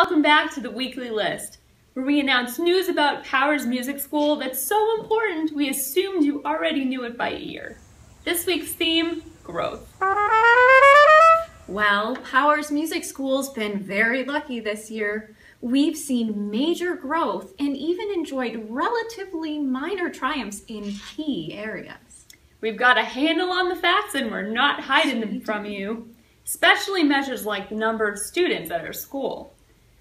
Welcome back to the Weekly List, where we announce news about Powers Music School that's so important we assumed you already knew it by ear. This week's theme, growth. Well, Powers Music School's been very lucky this year. We've seen major growth and even enjoyed relatively minor triumphs in key areas. We've got a handle on the facts and we're not hiding them from you, especially measures like the number of students at our school.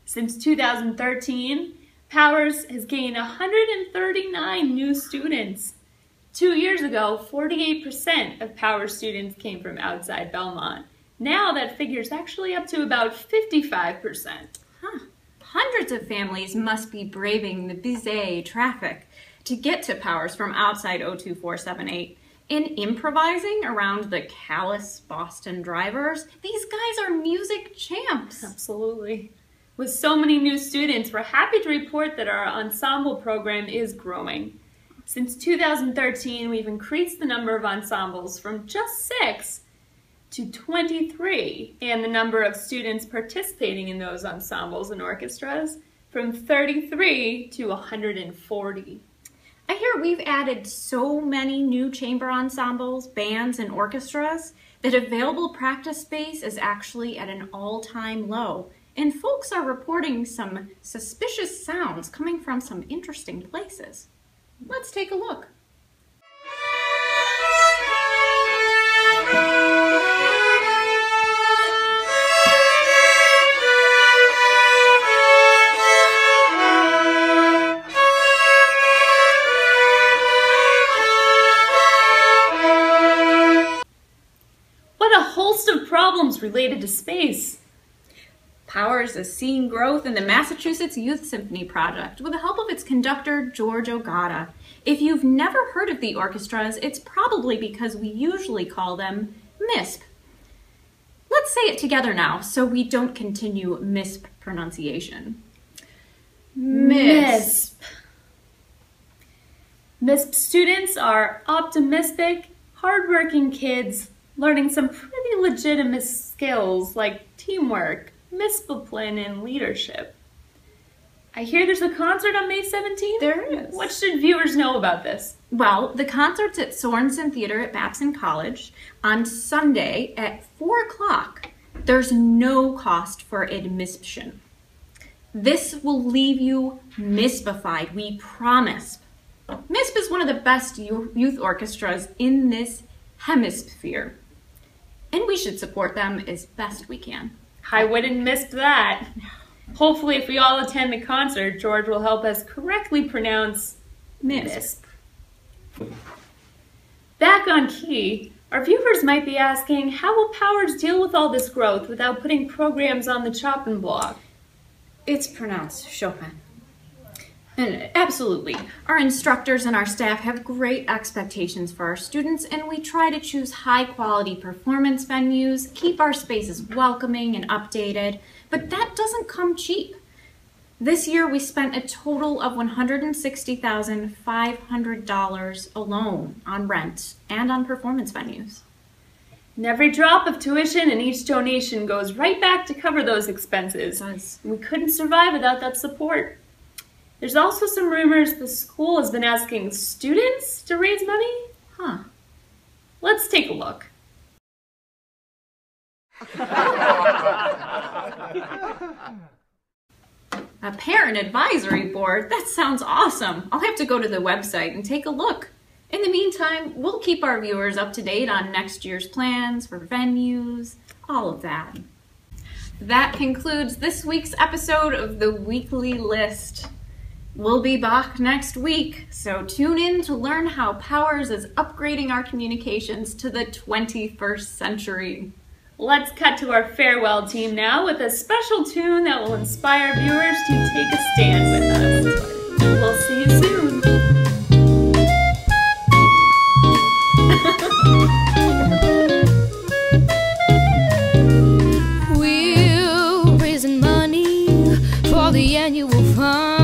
Since 2013, Powers has gained 139 new students. 2 years ago, 48% of Powers students came from outside Belmont. Now that figure is actually up to about 55%. Hundreds of families must be braving the busy traffic to get to Powers from outside 02478 and improvising around the callous Boston drivers. These guys are music champs. Absolutely. With so many new students, we're happy to report that our ensemble program is growing. Since 2013, we've increased the number of ensembles from just 6 to 23, and the number of students participating in those ensembles and orchestras from 33 to 140. I hear we've added so many new chamber ensembles, bands, and orchestras that available practice space is actually at an all-time low, and folks are reporting some suspicious sounds coming from some interesting places. Let's take a look. What a host of problems related to space. Powers is seeing growth in the Massachusetts Youth Symphony Project with the help of its conductor, George Ogata. If you've never heard of the orchestras, it's probably because we usually call them MISP. Let's say it together now so we don't continue MISP pronunciation. MISP. MISP students are optimistic, hardworking kids learning some pretty legitimate skills like teamwork, discipline, and leadership. I hear there's a concert on May 17th? There is. What should viewers know about this? Well, the concert's at Sorensen Theater at Babson College on Sunday at 4 o'clock. There's no cost for admission. This will leave you mystified, we promise. MISP is one of the best youth orchestras in this hemisphere, and we should support them as best we can. I wouldn't miss that. Hopefully, if we all attend the concert, George will help us correctly pronounce MISP. Back on key, our viewers might be asking, how will Powers deal with all this growth without putting programs on the chopping block? It's pronounced Chopin. And absolutely. Our instructors and our staff have great expectations for our students, and we try to choose high-quality performance venues, keep our spaces welcoming and updated, but that doesn't come cheap. This year, we spent a total of $160,500 alone on rent and on performance venues. And every drop of tuition and each donation goes right back to cover those expenses. We couldn't survive without that support. There's also some rumors the school has been asking students to raise money. Let's take a look. A parent advisory board? That sounds awesome. I'll have to go to the website and take a look. In the meantime, we'll keep our viewers up to date on next year's plans for venues, all of that. That concludes this week's episode of the Weekly List. We'll be back next week, so tune in to learn how Powers is upgrading our communications to the 21st century. Let's cut to our farewell team now with a special tune that will inspire viewers to take a stand with us. We'll see you soon. We're raising money for the annual fund.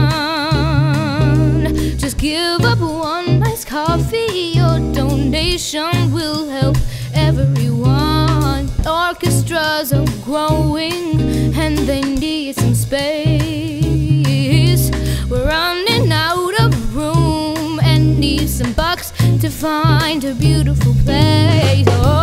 Just give up one nice coffee. Your donation will help everyone. Orchestras are growing and they need some space. We're running out of room and need some bucks to find a beautiful place. Oh.